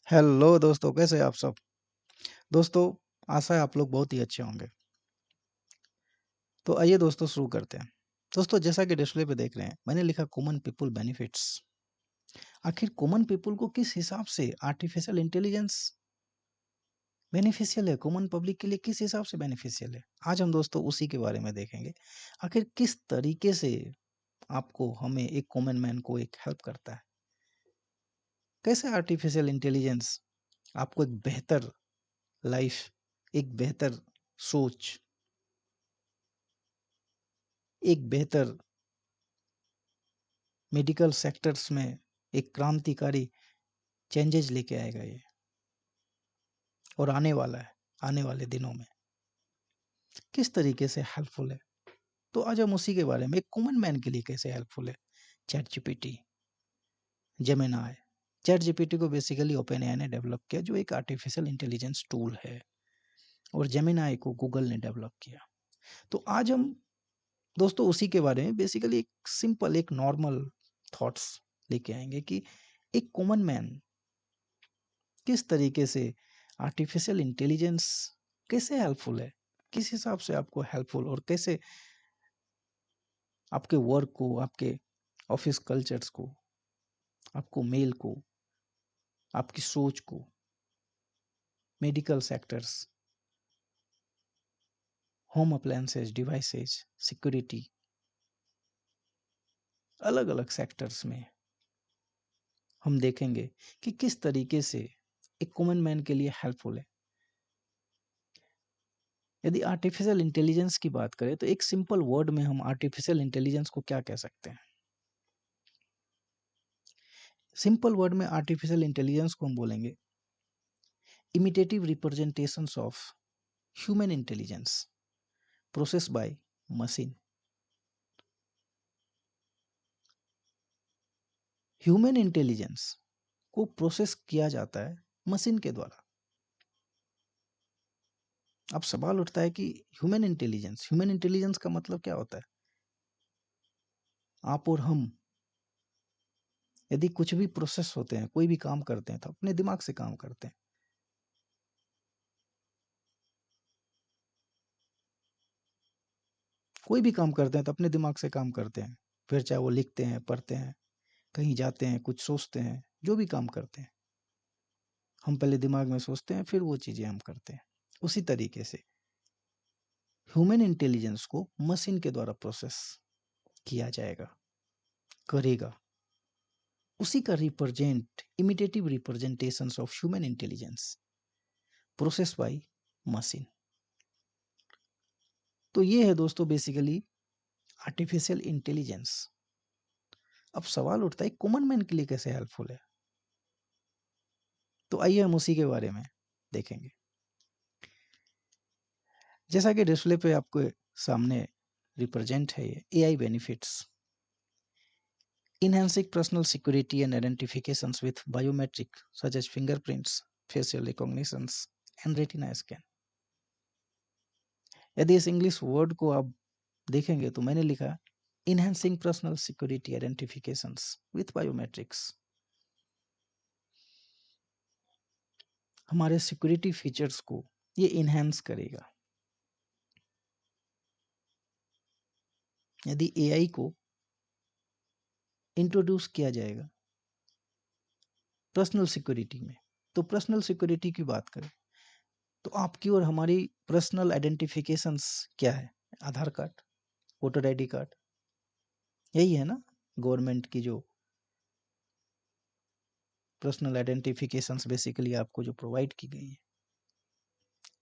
Hello दोस्तों, कैसे हैं आप सब? दोस्तों, आशा है आप लोग बहुत ही अच्छे होंगे। तो आइए दोस्तों शुरू करते हैं। दोस्तों, जैसा कि डिस्प्ले पे देख रहे हैं, मैंने लिखा कॉमन पीपल बेनिफिट्स। आखिर कॉमन पीपल को किस हिसाब से आर्टिफिशियल इंटेलिजेंस बेनिफिशियल है? कॉमन पब्लिक के लिए किस हिसाब से बेनिफिशियल है? आज हम दोस्तों उसी के बारे में देखेंगे। आखिर किस तरीके से आपको हमें एक कॉमन मैन को एक हेल्प करता है? कैसे आर्टिफिशियल इंटेलिजेंस आपको एक बेहतर लाइफ, एक बेहतर सोच, एक बेहतर मेडिकल सेक्टर्स में एक क्रांतिकारी चेंजेज लेके आएगा ये, और आने वाला है, आने वाले दिनों में किस तरीके से हेल्पफुल है। तो आज हम उसी के बारे में, एक कॉमन मैन के लिए कैसे हेल्पफुल है chat GPT, Gemini. Chat GPT को बेसिकली ओपन एआई ने डेवलप किया, जो एक आर्टिफिशियल इंटेलिजेंस टूल है, और जेमिनाई को गूगल ने डेवलप किया। तो आज हम दोस्तों उसी के बारे में बेसिकली एक सिंपल, एक नॉर्मल थॉट्स लेके आएंगे कि एक कॉमन मैन किस तरीके से आर्टिफिशियल इंटेलिजेंस कैसे हेल्पफुल है, किस हिसाब से आपको हेल्पफुल, और कैसे आपके वर्क को, आपके ऑफिस कल्चर्स को, आपको मेल को, आपकी सोच को, medical sectors, home appliances, devices, security, अलग अलग सेक्टर्स में हम देखेंगे कि किस तरीके से एक कॉमन मैन के लिए हेल्पफुल है। यदि आर्टिफिशियल इंटेलिजेंस की बात करें तो एक सिंपल वर्ड में हम आर्टिफिशियल इंटेलिजेंस को क्या कह सकते हैं? सिंपल वर्ड में आर्टिफिशियल इंटेलिजेंस को हम बोलेंगे imitative representations of human intelligence processed by machine। Human intelligence को प्रोसेस किया जाता है मशीन के द्वारा। अब सवाल उठता है कि ह्यूमन इंटेलिजेंस का मतलब क्या होता है? आप और हम यदि कुछ भी प्रोसेस होते हैं, कोई भी काम करते हैं, तो अपने दिमाग से काम करते हैं। कोई भी काम करते हैं तो अपने दिमाग से काम करते हैं। फिर चाहे वो लिखते हैं, पढ़ते हैं, कहीं जाते हैं, कुछ सोचते हैं, जो भी काम करते हैं, हम पहले दिमाग में सोचते हैं, फिर वो चीजें हम करते हैं। उसी तरीके से ह्यूमन इंटेलिजेंस को मशीन के द्वारा प्रोसेस किया जाएगा, करेगा। उसी का imitative representations of human intelligence process by machine. तो ये है दोस्तों बेसिकली आर्टिफिशियल इंटेलिजेंस। अब सवाल उठता है कॉमन मैन के लिए कैसे हेल्पफुल है? तो आइए हम उसी के बारे में देखेंगे। जैसा कि डिस्प्ले पे आपको सामने रिप्रेजेंट है ये AI benefits, enhancing personal security and identifications with biometric such as fingerprints, facial recognitions and retina scan। यदि इस इंग्लिश वर्ड को आप देखेंगे तो मैंने लिखा enhancing personal security identifications with biometrics। हमारे सिक्योरिटी फीचर्स को ये इनहेंस करेगा। यदि एआई को इंट्रोड्यूस किया जाएगा पर्सनल सिक्योरिटी में, तो पर्सनल सिक्योरिटी की बात करें तो आपकी और हमारी पर्सनल आइडेंटिफिकेशंस क्या है? आधार कार्ड, वोटर आईडी कार्ड, यही है ना गवर्नमेंट की जो पर्सनल आइडेंटिफिकेशंस बेसिकली आपको जो प्रोवाइड की गई है,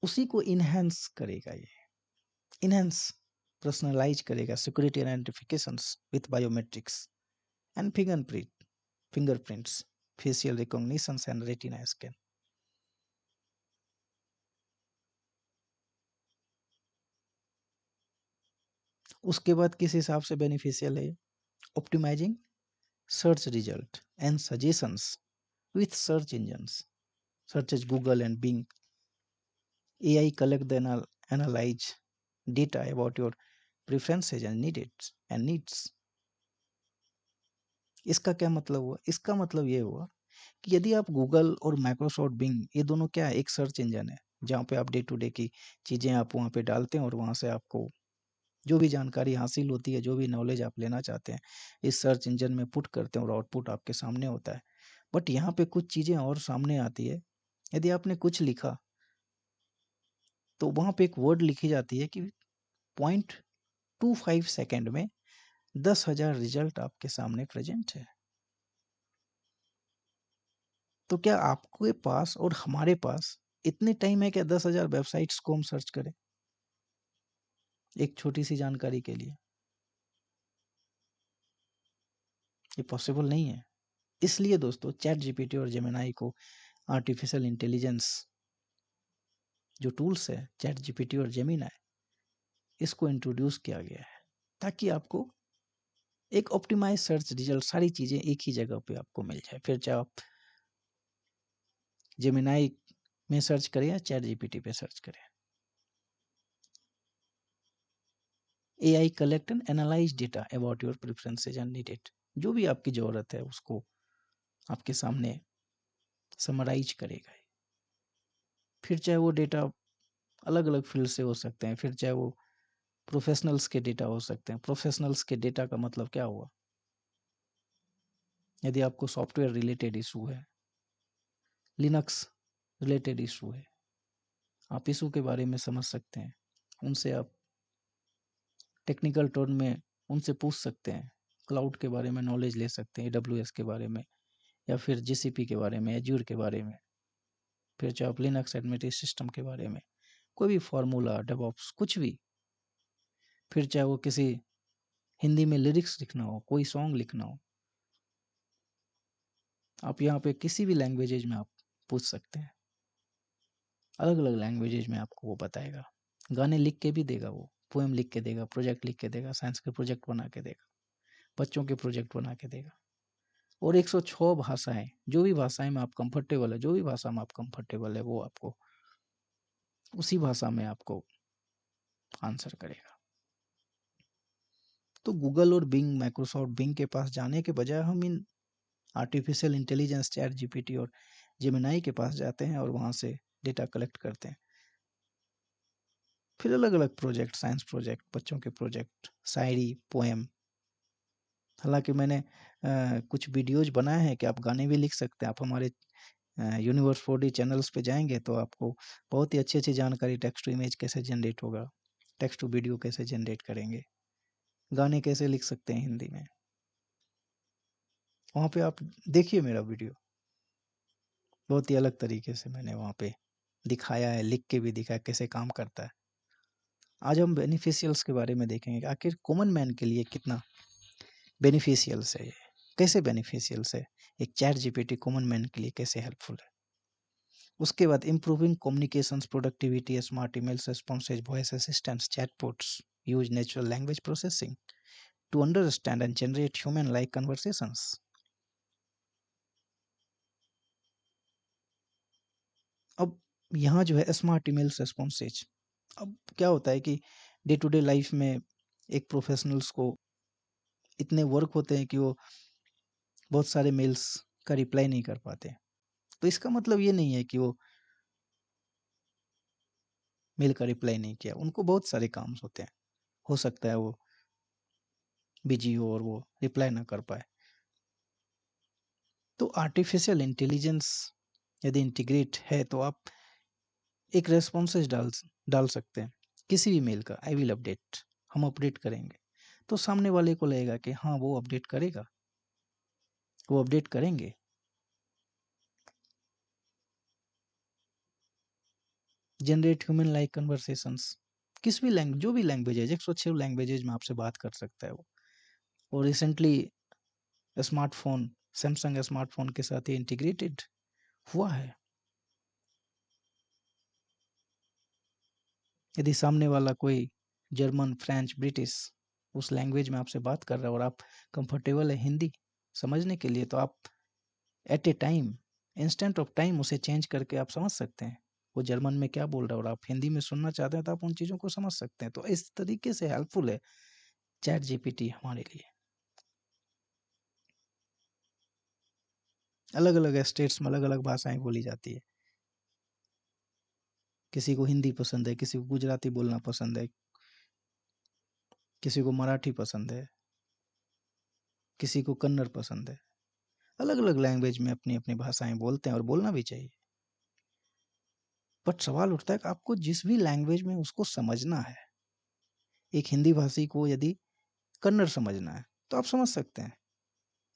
उसी को इनहेंस करेगा ये। इनहेंस पर्सनलाइज करेगा security identifications with biometrics and fingerprints, facial recognitions and retina scan. उसके बाद किस हिसाब से बेनिफिशियल है? Optimising search result and suggestions with search engines such as Google and Bing। AI collect the analyze data about your preferences and needs। इसका क्या मतलब हुआ? इसका मतलब ये हुआ कि यदि आप गूगल और माइक्रोसॉफ्ट बिंग, ये दोनों क्या है, एक सर्च इंजन है जहाँ पे आप डे टू डे की चीज़ें आप वहाँ पे डालते हैं और वहाँ से आपको जो भी जानकारी हासिल होती है, जो भी नॉलेज आप लेना चाहते हैं, इस सर्च इंजन में पुट करते हैं और आउटपुट आपके सामने होता है। बट यहाँ पे कुछ चीज़ें और सामने आती है। यदि आपने कुछ लिखा तो वहाँ पे एक वर्ड लिखी जाती है कि 0.25 सेकंड में 10,000 रिजल्ट आपके सामने प्रेजेंट है। तो क्या आपके पास और हमारे पास इतने टाइम है क्या 10,000 वेबसाइट्स को हम सर्च करें एक छोटी सी जानकारी के लिए? ये पॉसिबल नहीं है। इसलिए दोस्तों चैट जीपीटी और जेमिनाई को आर्टिफिशियल इंटेलिजेंस जो टूल्स है, चैट जीपीटी और जेमिनाई, इसको इंट्रोड्यूस किया गया है ताकि आपको एक ऑप्टिमाइज सर्च रिजल्ट, सारी चीज़ें एक ही जगह पे आपको मिल जाए। फिर चाहे आप जेमिनाई में सर्च करें या चैट जीपीटी पे सर्च करें। AI collect and analyse data about your preferences and needed. जो भी आपकी ज़रूरत है उसको आपके सामने समराइज करेगा। फिर चाहे वो डेटा अलग अलग फील्ड से हो सकते हैं, फिर चाहे वो प्रोफेशनल्स के डेटा हो सकते हैं। प्रोफेशनल्स के डेटा का मतलब क्या हुआ? यदि आपको सॉफ्टवेयर रिलेटेड इशू है, लिनक्स रिलेटेड इशू है, आप इशू के बारे में समझ सकते हैं, उनसे आप टेक्निकल टर्म में उनसे पूछ सकते हैं, क्लाउड के बारे में नॉलेज ले सकते हैं, AWS के बारे में या फिर GCP के बारे में, एज्योर के बारे में, फिर चाहे आप लिनक्स एडमिनिस्ट्रेटिव सिस्टम के बारे में, कोई भी फार्मूला, डेवऑप्स, कुछ भी। फिर चाहे वो किसी हिंदी में लिरिक्स लिखना हो, कोई सॉन्ग लिखना हो, आप यहाँ पे किसी भी लैंग्वेजेज में आप पूछ सकते हैं। अलग अलग लैंग्वेजेज में आपको वो बताएगा। गाने लिख के भी देगा, वो पोएम लिख के देगा, प्रोजेक्ट लिख के देगा, साइंस के प्रोजेक्ट बना के देगा, बच्चों के प्रोजेक्ट बना के देगा। और 106 भाषाएं, जो भी भाषाएं में आप कंफर्टेबल है, जो भी भाषा में आप कंफर्टेबल है, वो आपको उसी भाषा में आपको आंसर करेगा। तो गूगल और बिंग, माइक्रोसॉफ्ट बिंग के पास जाने के बजाय हम इन आर्टिफिशियल इंटेलिजेंस, चैट जीपीटी और जेमिनाई के पास जाते हैं और वहाँ से डेटा कलेक्ट करते हैं। फिर अलग अलग प्रोजेक्ट, साइंस प्रोजेक्ट, बच्चों के प्रोजेक्ट, शायरी, पोएम। हालांकि मैंने कुछ वीडियोज बनाए हैं कि आप गाने भी लिख सकते हैं। आप हमारे यूनिवर्स 4D चैनल्स पे जाएंगे तो आपको बहुत ही अच्छी अच्छी जानकारी, टेक्स्ट टू इमेज कैसे जनरेट होगा, टेक्स्ट टू वीडियो कैसे जनरेट करेंगे, गाने कैसे लिख सकते हैं हिंदी में, वहाँ पे आप देखिए मेरा वीडियो। बहुत ही अलग तरीके से मैंने वहाँ पे दिखाया है, लिख के भी दिखाया कैसे काम करता है। आज हम बेनिफिशियल्स के बारे में देखेंगे कि आखिर कॉमन मैन के लिए कितना बेनिफिशियल्स है ये, कैसे बेनिफिशियल्स है, एक चैट जीपीटी कॉमन मैन के लिए कैसे हेल्पफुल है। उसके बाद improving communications, productivity, smart emails responses, voice assistants, chatbots use natural language processing to understand and generate human like conversations. अब यहाँ जो है स्मार्ट ईमेल्स रिस्पॉन्सेज, अब क्या होता है कि डे टू डे लाइफ में एक प्रोफेशनल्स को इतने वर्क होते हैं कि वो बहुत सारे मेल्स का रिप्लाई नहीं कर पाते। तो इसका मतलब ये नहीं है कि वो मेल का रिप्लाई नहीं किया, उनको बहुत सारे काम होते हैं, हो सकता है वो बिजी हो और वो रिप्लाई ना कर पाए। तो आर्टिफिशियल इंटेलिजेंस यदि इंटीग्रेट है तो आप एक रेस्पॉन्सेज डाल सकते हैं किसी भी मेल का, आई विल अपडेट, हम अपडेट करेंगे, तो सामने वाले को लगेगा कि हाँ वो अपडेट करेगा, वो अपडेट करेंगे। जनरेट ह्यूमन लाइक कन्वर्सेशंस, किस भी लैंग्वेज, जो भी लैंग्वेज है, 106 लैंग्वेजेज में आपसे बात कर सकता है वो। और रिसेंटली स्मार्टफोन, सैमसंग स्मार्टफोन के साथ ही इंटीग्रेटेड हुआ है। यदि सामने वाला कोई जर्मन, फ्रेंच, ब्रिटिश उस लैंग्वेज में आपसे बात कर रहा है और आप कंफर्टेबल है हिंदी समझने के लिए, तो आप at a time, instant of time उसे चेंज करके आप समझ सकते हैं वो जर्मन में क्या बोल रहा है और आप हिंदी में सुनना चाहते हैं तो आप उन चीज़ों को समझ सकते हैं। तो इस तरीके से हेल्पफुल है चैट जीपीटी हमारे लिए। अलग अलग स्टेट्स में अलग अलग भाषाएं बोली जाती है। किसी को हिंदी पसंद है, किसी को गुजराती बोलना पसंद है, किसी को मराठी पसंद है, किसी को कन्नड़ पसंद है। अलग अलग लैंग्वेज में अपनी अपनी भाषाएं बोलते हैं और बोलना भी चाहिए। बट सवाल उठता है कि आपको जिस भी लैंग्वेज में उसको समझना है, एक हिंदी भाषी को यदि कन्नड़ समझना है तो आप समझ सकते हैं,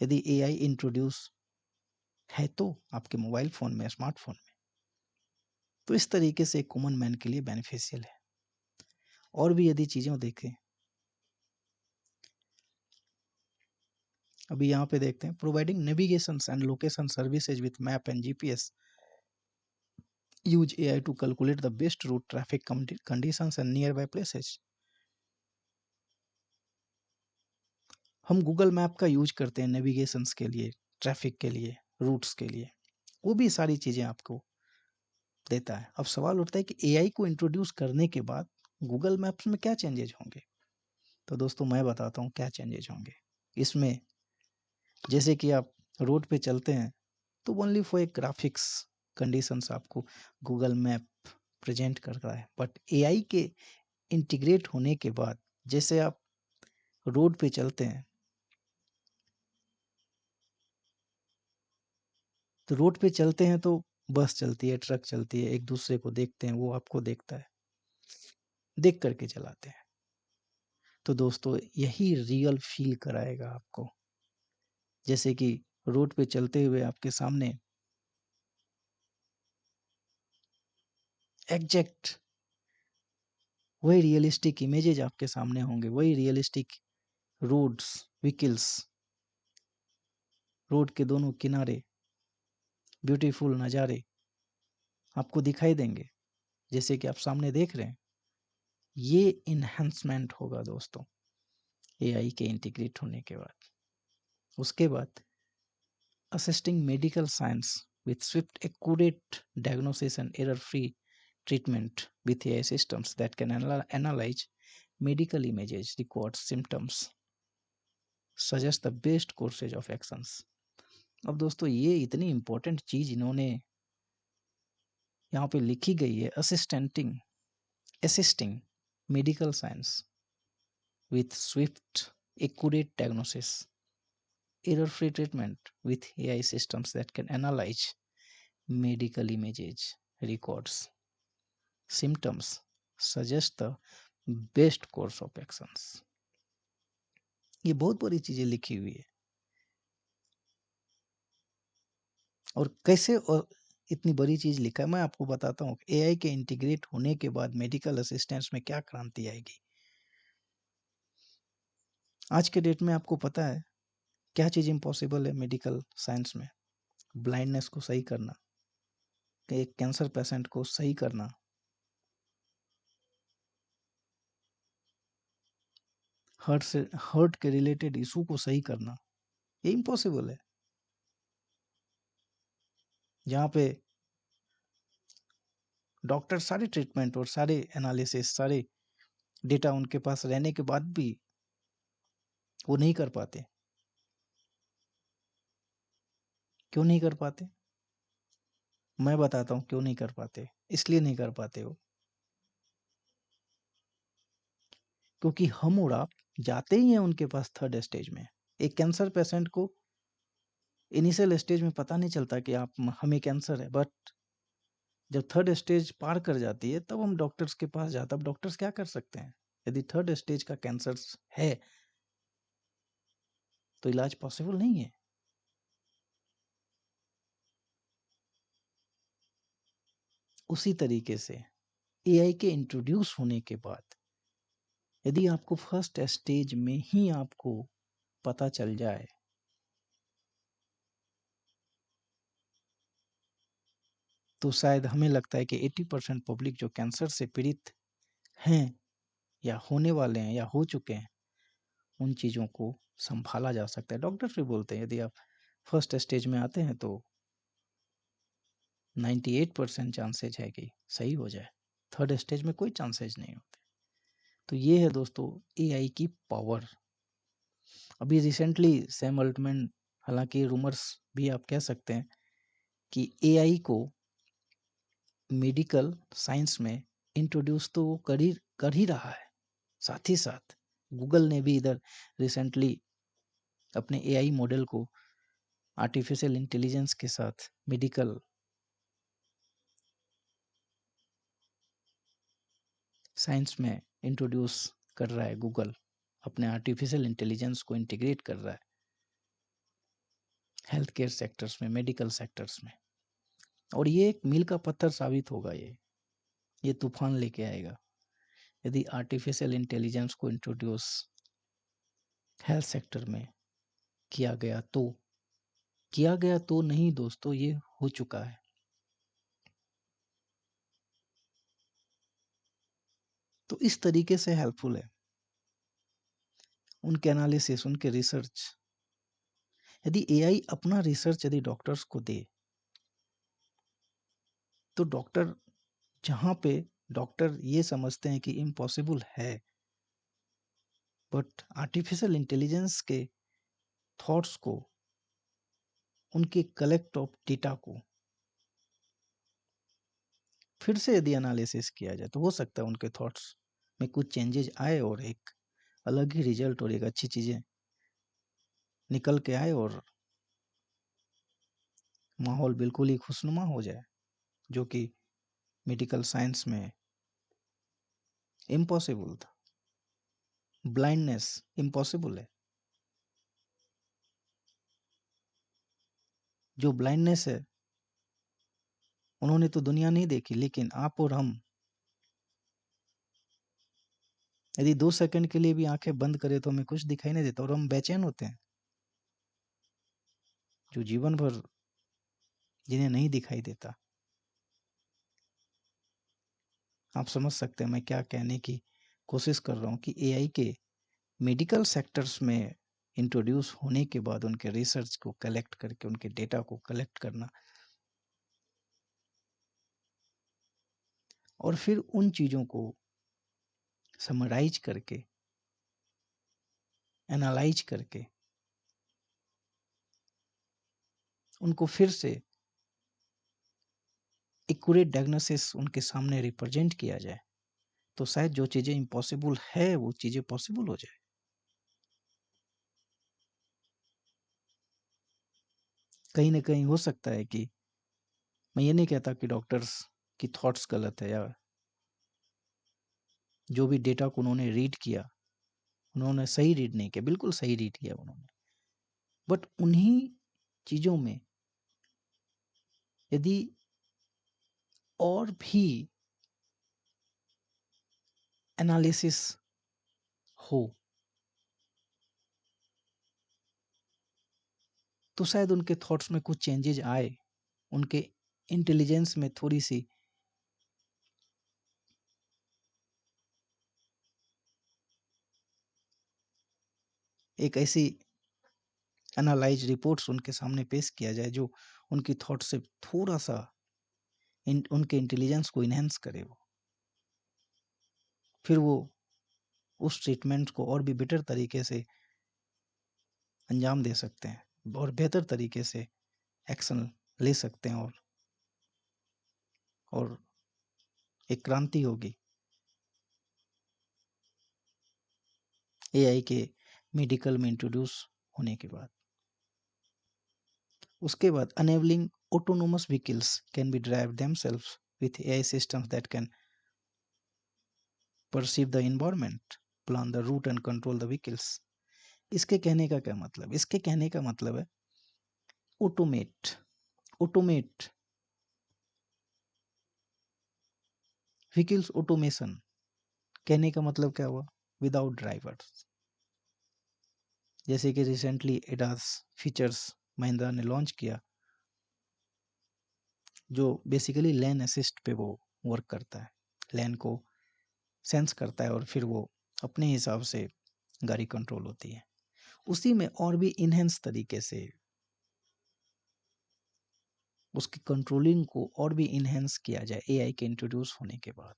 यदि एआई इंट्रोड्यूस है तो आपके मोबाइल फोन में, स्मार्टफोन में, तो इस तरीके से एक कॉमन मैन के लिए बेनिफिशियल है। और भी यदि चीजें देखें, अभी यहाँ पे देखते हैं, providing navigation and location services with map and GPS, use AI to calculate the best route, traffic conditions and nearby places. हम गूगल मैप का यूज करते हैं नेविगेशंस के लिए, ट्रैफिक के लिए, रूट्स के लिए, वो भी सारी चीजें आपको देता है। अब सवाल उठता है कि एआई को इंट्रोड्यूस करने के बाद गूगल मैप्स में क्या चेंजेज होंगे। तो दोस्तों मैं बताता हूँ क्या चेंजेज होंगे इसमें। जैसे कि आप रोड पे चलते हैं तो ओनली फॉर एक ग्राफिक्स कंडीशंस आपको गूगल मैप प्रेजेंट करता है, बट एआई के इंटीग्रेट होने के बाद जैसे आप रोड पे चलते हैं तो रोड पे चलते हैं तो बस चलती है, ट्रक चलती है, एक दूसरे को देखते हैं, वो आपको देखता है, देख करके चलाते हैं। तो दोस्तों यही रियल फील कराएगा आपको। जैसे कि रोड पे चलते हुए आपके सामने एग्जैक्ट वही रियलिस्टिक इमेजेज आपके सामने होंगे, वही रियलिस्टिक रोड्स, व्हीकल्स, रोड के दोनों किनारे ब्यूटीफुल नज़ारे आपको दिखाई देंगे, जैसे कि आप सामने देख रहे हैं। ये इन्हांसमेंट होगा दोस्तों एआई के इंटीग्रेट होने के बाद। उसके बाद assisting medical science with swift, accurate diagnosis and error-free treatment with AI systems that can analyze medical images, record symptoms, suggest the best courses of actions. अब दोस्तों ये इतनी इंपॉर्टेंट चीज इन्होंने यहाँ पे लिखी गई है, assisting medical science with swift, accurate diagnosis, error-free treatment with AI systems that can analyze medical images, records, symptoms, suggest the best course of actions. ये बहुत बड़ी चीजें लिखी हुई है। और कैसे और इतनी बड़ी चीज लिखा है मैं आपको बताता हूँ। एआई के इंटीग्रेट होने के बाद मेडिकल असिस्टेंस में क्या क्रांति आएगी। आज के डेट में आपको पता है क्या चीज इम्पॉसिबल है मेडिकल साइंस में? ब्लाइंडनेस को सही करना, एक कैंसर पेशेंट को सही करना, हार्ट के रिलेटेड इशू को सही करना, ये इम्पॉसिबल है। जहाँ पे डॉक्टर सारे ट्रीटमेंट और सारे एनालिसिस, सारे डेटा उनके पास रहने के बाद भी वो नहीं कर पाते। क्यों नहीं कर पाते? मैं बताता हूँ क्यों नहीं कर पाते। इसलिए नहीं कर पाते वो, क्योंकि हम और आप जाते ही हैं उनके पास थर्ड स्टेज में। एक कैंसर पेशेंट को इनिशियल स्टेज में पता नहीं चलता कि आप हमें कैंसर है, बट जब थर्ड स्टेज पार कर जाती है तब हम डॉक्टर्स के पास जाते हैं। अब डॉक्टर्स क्या कर सकते हैं? यदि थर्ड स्टेज का कैंसर है तो इलाज पॉसिबल नहीं है। उसी तरीके से एआई के इंट्रोड्यूस होने के बाद यदि आपको फर्स्ट स्टेज में ही आपको पता चल जाए तो शायद हमें लगता है कि 80% पब्लिक जो कैंसर से पीड़ित हैं या होने वाले हैं या हो चुके हैं, उन चीज़ों को संभाला जा सकता है। डॉक्टर्स भी बोलते हैं यदि आप फर्स्ट स्टेज में आते हैं तो 98% चांसेज है कि सही हो जाए, थर्ड स्टेज में कोई चांसेज नहीं होते। तो ये है दोस्तों एआई की पावर। अभी रिसेंटली सैम अल्टमैन हालांकि रूमर्स भी आप कह सकते हैं कि एआई को मेडिकल साइंस में इंट्रोड्यूस तो वो कर ही रहा है। साथ ही साथ गूगल ने भी इधर रिसेंटली अपने एआई मॉडल को आर्टिफिशियल इंटेलिजेंस के साथ मेडिकल साइंस में इंट्रोड्यूस कर रहा है। गूगल अपने आर्टिफिशियल इंटेलिजेंस को इंटीग्रेट कर रहा है हेल्थ केयर सेक्टर्स में, मेडिकल सेक्टर्स में, और ये एक मील का पत्थर साबित होगा। ये तूफान लेके आएगा यदि आर्टिफिशियल इंटेलिजेंस को इंट्रोड्यूस हेल्थ सेक्टर में किया गया तो नहीं दोस्तों, ये हो चुका है। तो इस तरीके से हेल्पफुल है उनके एनालिसिस, उनके रिसर्च। यदि एआई अपना रिसर्च यदि डॉक्टर्स को दे, तो जहां पे डॉक्टर ये समझते हैं कि इम्पॉसिबल है, बट आर्टिफिशियल इंटेलिजेंस के थॉट्स को, उनके कलेक्ट ऑफ डेटा को फिर से यदि एनालिसिस किया जाए, तो हो सकता है उनके थॉट्स में कुछ चेंजेस आए और एक अलग ही रिजल्ट और एक अच्छी चीजें निकल के आए और माहौल बिल्कुल ही खुशनुमा हो जाए, जो कि मेडिकल साइंस में इम्पॉसिबल था। ब्लाइंडनेस इम्पॉसिबल है। जो ब्लाइंडनेस है उन्होंने तो दुनिया नहीं देखी, लेकिन आप और हम यदि 2 सेकंड के लिए भी आंखें बंद करें तो हमें कुछ दिखाई नहीं देता और हम बेचैन होते हैं, जो जीवन भर जिन्हें नहीं दिखाई देता। आप समझ सकते हैं मैं क्या कहने की कोशिश कर रहा हूँ कि एआई के मेडिकल सेक्टर्स में इंट्रोड्यूस होने के बाद उनके रिसर्च को कलेक्ट करके, उनके डेटा को कलेक्ट करना और फिर उन चीजों को समराइज करके, एनालाइज करके उनको फिर से एक्यूरेट डायग्नोसिस उनके सामने रिप्रेजेंट किया जाए, तो शायद जो चीजें इम्पॉसिबल है वो चीजें पॉसिबल हो जाए। कहीं ना कहीं हो सकता है कि मैं ये नहीं कहता कि डॉक्टर्स की थॉट्स गलत है, या जो भी डेटा को उन्होंने रीड किया उन्होंने सही रीड नहीं किया, बिल्कुल सही रीड किया उन्होंने, बट उन्हीं चीजों में यदि और भी एनालिसिस हो तो शायद उनके थॉट्स में कुछ चेंजेस आए, उनके इंटेलिजेंस में थोड़ी सी एक ऐसी एनालाइज रिपोर्ट्स उनके सामने पेश किया जाए जो उनकी थॉट से थोड़ा सा उनके इंटेलिजेंस को इनहेंस करे, वो फिर वो उस ट्रीटमेंट को और भी बेटर तरीके से अंजाम दे सकते हैं और बेहतर तरीके से एक्शन ले सकते हैं, और एक क्रांति होगी एआई के मेडिकल में इंट्रोड्यूस होने के बाद। उसके बाद enabling autonomous vehicles can be drive themselves with AI systems that can perceive the environment, plan the route and control the vehicles। इसके कहने का क्या मतलब? इसके कहने का मतलब है ऑटोमेट ऑटोमेट व्हीकल्स ऑटोमेशन। कहने का मतलब क्या हुआ? Without drivers. जैसे कि रिसेंटली एडास फीचर्स महिंद्रा ने लॉन्च किया, जो बेसिकली लेन असिस्ट पे वो वर्क करता है, लेन को सेंस करता है और फिर वो अपने हिसाब से गाड़ी कंट्रोल होती है। उसी में और भी इनहेंस तरीके से उसकी कंट्रोलिंग को और भी इनहेंस किया जाए एआई के इंट्रोड्यूस होने के बाद,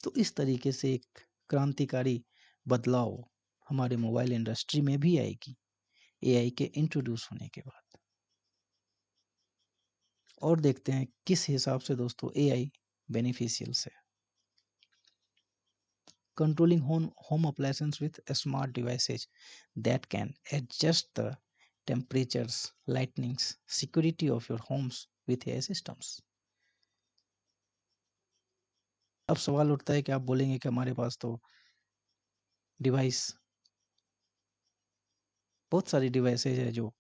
तो इस तरीके से एक क्रांतिकारी बदलाव हमारे मोबाइल इंडस्ट्री में भी आएगी एआई के इंट्रोड्यूस होने के बाद। और देखते हैं किस हिसाब से दोस्तों एआई बेनिफिशियल्स है। Controlling home appliances with smart devices that can adjust the temperatures, lightnings, security of your homes with AI systems. अब सवाल उठता है कि आप बोलेंगे कि हमारे पास तो डिवाइस बहुत सारी डिवाइसेज है जो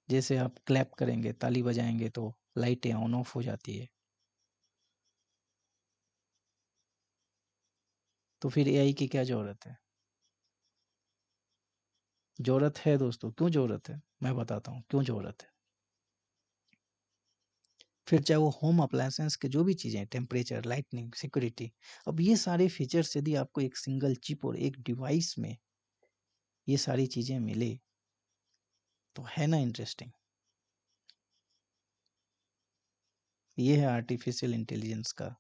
जैसे आप क्लैप करेंगे, ताली बजाएंगे तो लाइटें ऑन ऑफ हो जाती है, तो फिर एआई की क्या जरूरत है? जरूरत है दोस्तों। क्यों जरूरत है मैं बताता हूँ क्यों जरूरत है। फिर चाहे वो होम अप्लायंसेस के जो भी चीज़ें, टेम्परेचर, लाइटनिंग, सिक्योरिटी, अब ये सारे फीचर्स यदि आपको एक सिंगल चिप और एक डिवाइस में ये सारी चीज़ें मिले तो है ना इंटरेस्टिंग। ये है आर्टिफिशियल इंटेलिजेंस का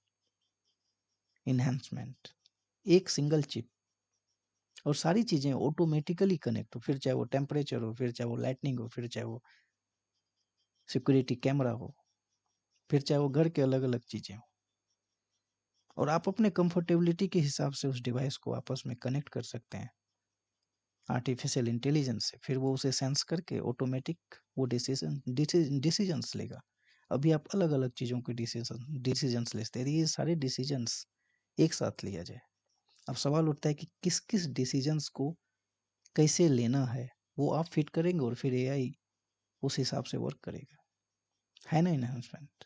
इन्हांसमेंट। एक सिंगल चिप और सारी चीज़ें ऑटोमेटिकली कनेक्ट हो, फिर चाहे वो टेम्परेचर हो, फिर चाहे वो लाइटनिंग हो, फिर चाहे वो सिक्योरिटी कैमरा हो, फिर चाहे वो घर के अलग अलग चीज़ें हो, और आप अपने कंफर्टेबिलिटी के हिसाब से उस डिवाइस को आपस में कनेक्ट कर सकते हैं आर्टिफिशियल इंटेलिजेंस से। फिर वो उसे सेंस करके ऑटोमेटिक वो डिसीजंस लेगा। अभी आप अलग अलग चीज़ों के डिसीजंस लेते हैं, ये सारे डिसीजंस एक साथ लिया जाए। अब सवाल उठता है कि किस किस डिसीजंस को कैसे लेना है, वो आप फिट करेंगे और फिर एआई उस हिसाब से वर्क करेगा। है ना इनहेंसमेंट।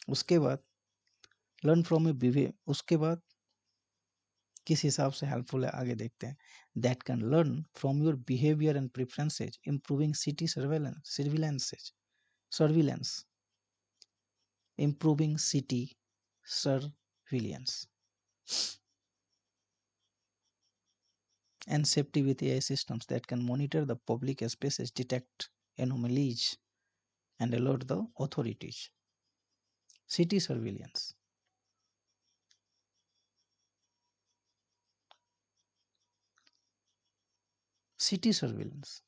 उसके बाद लर्न फ्रॉम ए बिहेवियर, उसके बाद किस हिसाब से हेल्पफुल है आगे देखते हैं। That can learn from your behaviour and preferences, improving city surveillance, improving city surveillance and safety with AI systems that can monitor the public spaces, detect anomalies, and alert the authorities. City surveillance. City surveillance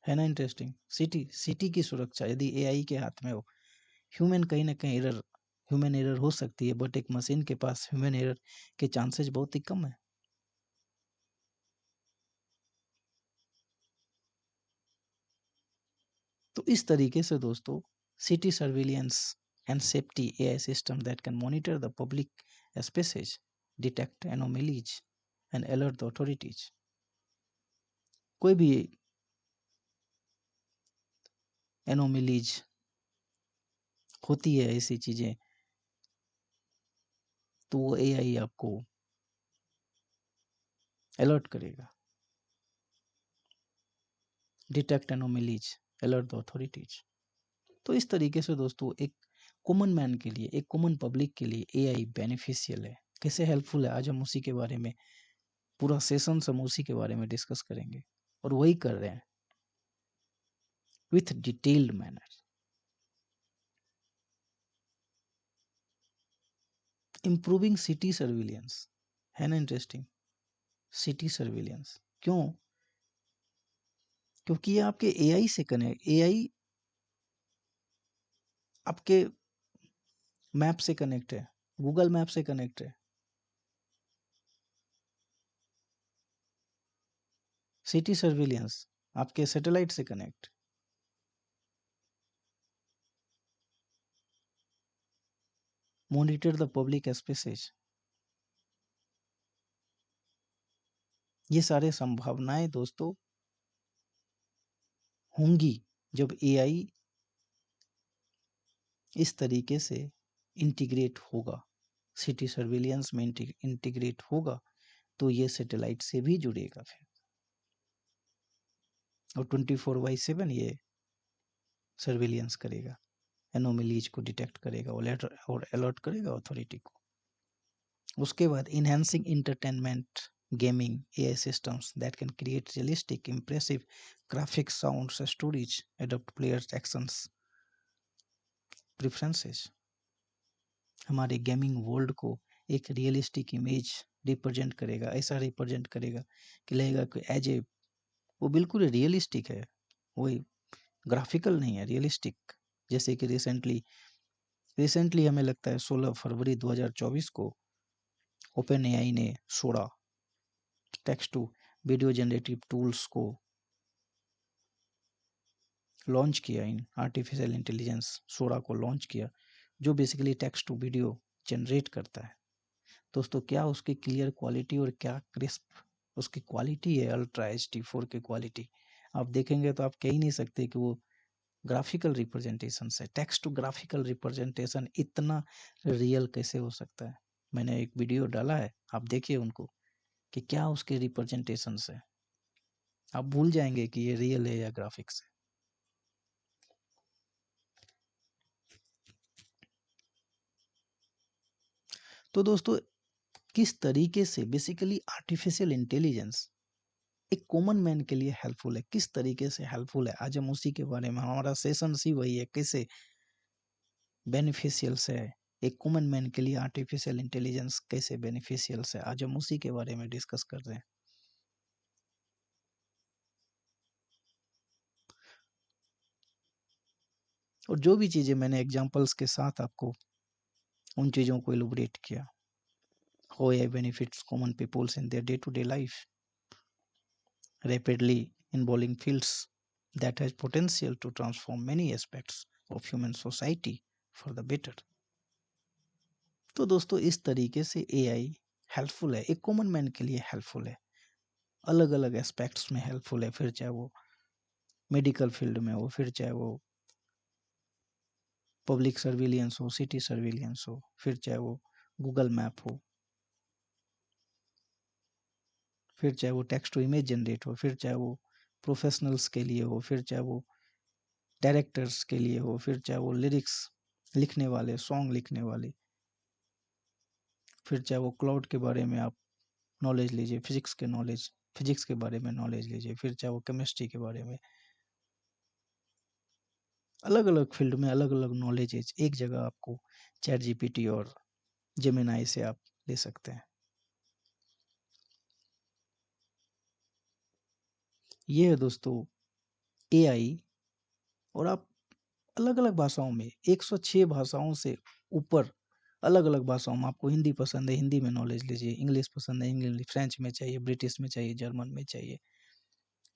है ना interesting. City की सुरक्षा यदि AI के हाथ में हो, human कहीं ना कहीं ह्यूमन एरर हो सकती है, बट एक मशीन के पास ह्यूमन एरर के चांसेस बहुत ही कम है। तो इस तरीके से दोस्तों city surveillance and safety AI system that can monitor the public spaces, detect anomalies and alert the authorities. कोई भी एनोमलीज होती है ऐसी चीजें तो वो एआई आपको अलर्ट करेगा। Detect anomalies, alert the authorities. तो इस तरीके से दोस्तों एक कॉमन मैन के लिए, एक कॉमन पब्लिक के लिए एआई बेनिफिशियल है, कैसे हेल्पफुल है, आज हम उसी के बारे में पूरा सेशन हम उसी के बारे में डिस्कस करेंगे और वही कर रहे हैं with detailed manner. Improving city surveillance है ना इंटरेस्टिंग। सिटी सर्विलियंस क्यों? क्योंकि ये आपके एआई से कनेक्ट, एआई आपके मैप से कनेक्ट है, गूगल मैप से कनेक्ट है। सिटी सर्विलियंस आपके सैटेलाइट से connect. Monitor the public spaces, ये सारे संभावनाएं दोस्तों होंगी जब एआई इस तरीके से इंटीग्रेट होगा, सिटी सर्विलियंस में इंटीग्रेट होगा, तो ये सैटेलाइट से भी जुड़ेगा फिर, और 24/7 ये सर्विलियंस करेगा, एनोमलीज को डिटेक्ट करेगा और अलर्ट करेगा अथॉरिटी को। उसके बाद enhancing entertainment, gaming AI systems that can create realistic impressive graphics, sounds, stories, adopt players actions, preferences. हमारे गेमिंग वर्ल्ड को एक रियलिस्टिक इमेज रिप्रेजेंट करेगा, ऐसा रिप्रेजेंट करेगा कि लगेगा कि एज ए वो बिल्कुल रियलिस्टिक है, वही ग्राफिकल नहीं है, रियलिस्टिक। जैसे कि रिसेंटली हमें लगता है 16 फरवरी 2024 को ओपन एआई ने Sora text to video generative tools को लॉन्च किया, इन आर्टिफिशियल इंटेलिजेंस सोडा को लॉन्च किया, जो basically text to video generate करता है। दोस्तों क्या उसकी क्लियर क्वालिटी और क्या क्रिस्प उसकी क्वालिटी है, अल्ट्रा HD4 की क्वालिटी। आप देखेंगे तो आप कह ही नहीं सकते कि वो ग्राफिकल रिप्रेजेंटेशन है। टेक्स्ट टू ग्राफिकल रिप्रेजेंटेशन इतना रियल कैसे हो सकता है। मैंने एक वीडियो डाला है, आप देखिए उनको कि क्या उसके रिप्रेजेंटेशन है, आप भूल जाएंगे कि ये रियल है या ग्राफिक्स है। तो दोस्तों किस तरीके से बेसिकली आर्टिफिशियल इंटेलिजेंस एक कॉमन मैन के लिए हेल्पफुल है, किस तरीके से हेल्पफुल है, आज हम उसी के बारे में, हमारा सेशन ही वही है, कैसे बेनिफिशियल है एक कॉमन मैन के लिए आर्टिफिशियल इंटेलिजेंस, कैसे बेनिफिशियल है, आज हम उसी के बारे में डिस्कस कर रहे हैं। और जो भी चीजें मैंने एग्जांपल्स के साथ आपको उन चीजों को इलुबरेट किया, how AI benefits common peoples in their day-to-day life, rapidly involving fields that has potential to transform many aspects of human society for the better। तो दोस्तों इस तरीके से AI हेल्पफुल है, एक कॉमन मैन के लिए हेल्पफुल है, अलग अलग एस्पेक्ट्स में हेल्पफुल है, फिर चाहे वो मेडिकल फील्ड में हो, फिर चाहे वो पब्लिक सर्विलियंस हो, सिटी सर्विलियंस हो, फिर चाहे वो गूगल मैप हो, फिर चाहे वो टेक्स्ट टू इमेज जनरेट हो, फिर चाहे वो प्रोफेशनल्स के लिए हो, फिर चाहे वो डायरेक्टर्स के लिए हो, फिर चाहे वो लिरिक्स लिखने वाले, सॉन्ग लिखने वाले, फिर चाहे वो क्लाउड के बारे में आप नॉलेज लीजिए, फिजिक्स के बारे में नॉलेज लीजिए, फिर चाहे वो केमिस्ट्री के बारे में, अलग अलग फील्ड में अलग अलग नॉलेज एक जगह आपको चैट जीपीटी और जेमिनाई से आप ले सकते हैं। ये है दोस्तों एआई। और आप अलग अलग भाषाओं में 106 भाषाओं से ऊपर अलग अलग भाषाओं में, आपको हिंदी पसंद है हिंदी में नॉलेज लीजिए, इंग्लिश पसंद है इंग्लिश, फ्रेंच में चाहिए, ब्रिटिश में चाहिए, जर्मन में चाहिए,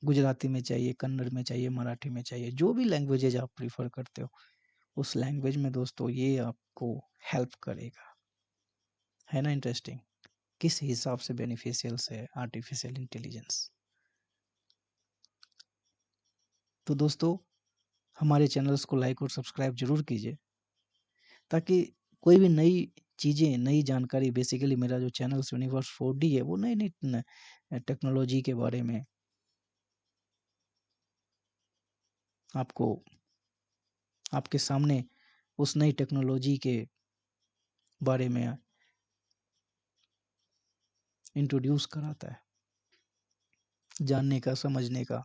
गुजराती में चाहिए, कन्नड़ में चाहिए, मराठी में चाहिए, जो भी लैंग्वेजेज आप प्रीफर करते हो उस लैंग्वेज में दोस्तों ये आपको हेल्प करेगा। है ना इंटरेस्टिंग, किस हिसाब से बेनिफिशियल है आर्टिफिशियल इंटेलिजेंस। तो दोस्तों हमारे चैनल्स को लाइक और सब्सक्राइब जरूर कीजिए, ताकि कोई भी नई चीज़ें, नई जानकारी, बेसिकली मेरा जो चैनल यूनिवर्स 4D है वो नई नई टेक्नोलॉजी के बारे में आपको, आपके सामने उस नई टेक्नोलॉजी के बारे में इंट्रोड्यूस कराता है, जानने का, समझने का,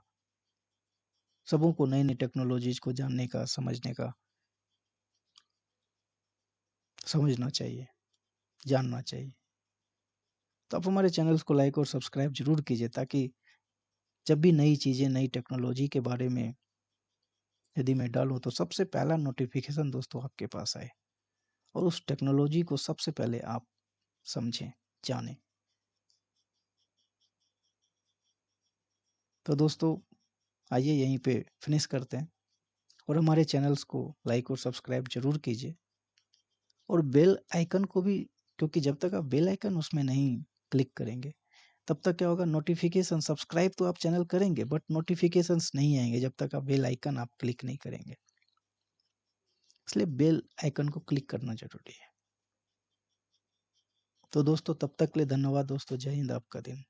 सबों को नई नई टेक्नोलॉजीज को जानने का, समझने का, समझना चाहिए, जानना चाहिए। तो आप हमारे चैनल्स को लाइक और सब्सक्राइब जरूर कीजिए, ताकि जब भी नई चीज़ें, नई टेक्नोलॉजी के बारे में यदि मैं डालूँ तो सबसे पहला नोटिफिकेशन दोस्तों आपके पास आए और उस टेक्नोलॉजी को सबसे पहले आप समझें, जानें। तो दोस्तों आइए यहीं पे फिनिश करते हैं, और हमारे चैनल्स को लाइक और सब्सक्राइब जरूर कीजिए, और बेल आइकन को भी, क्योंकि जब तक आप बेल आइकन उसमें नहीं क्लिक करेंगे तब तक क्या होगा, नोटिफिकेशन, सब्सक्राइब तो आप चैनल करेंगे बट नोटिफिकेशंस नहीं आएंगे जब तक आप बेल आइकन आप क्लिक नहीं करेंगे, इसलिए बेल आइकन को क्लिक करना जरूरी है। तो दोस्तों तब तक के लिए धन्यवाद दोस्तों, जय हिंद, आपका दिन।